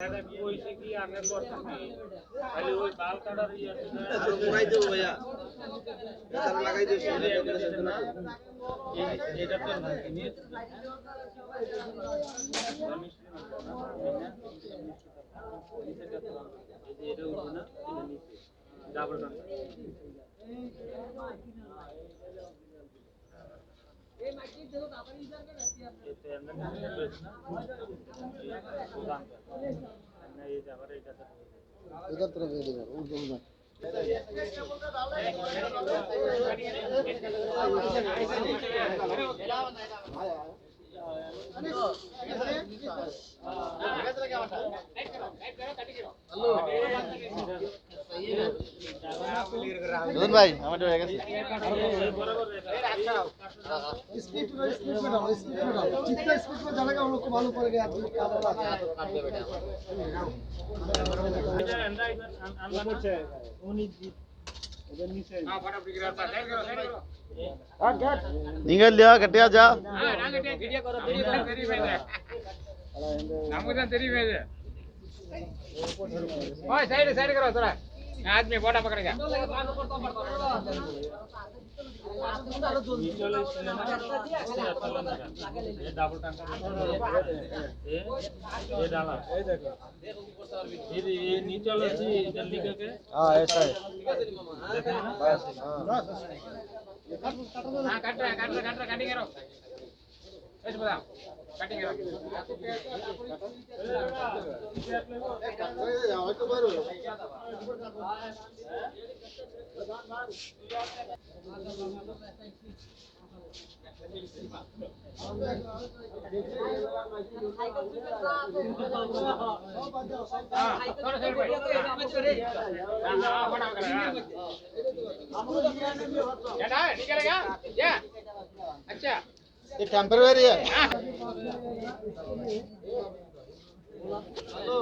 কইছে কি আমি করতেছি খালি ওই বাল কাটার আচ্ছা মোড়াই দেব ভাইয়া তার লাগাই দিও এটা তো না কিনি এটা উঠবে না ডাবল ডান এই মাইকি দেখো তাড়াতাড়ি ইজার করে এতে আমরা প্রদান না এই যাবার এটাতে इधर तरफ दे देगा उधर उधर রতন ভাই আমার হয়ে গেছে स्पीड में डालो जितना स्पीड में डालेगा हम लोग को मालूम पड़ेगा आप लोग क्या बोला നിങ്ങൾ ലിया കട്ടിയാ जा साइड करो थोड़ा आदमी बोटा पकड़ेगा ये डबल टंका ये डाला ये देखो ये नीचे वाला सी जल्दी करके हां ऐसा है देखते हैं ना बस हां काट रहा कटिंग करो ऐसे बता कटिंग करो निकलेगा क्या अच्छा ये टेम्परेरी है हेलो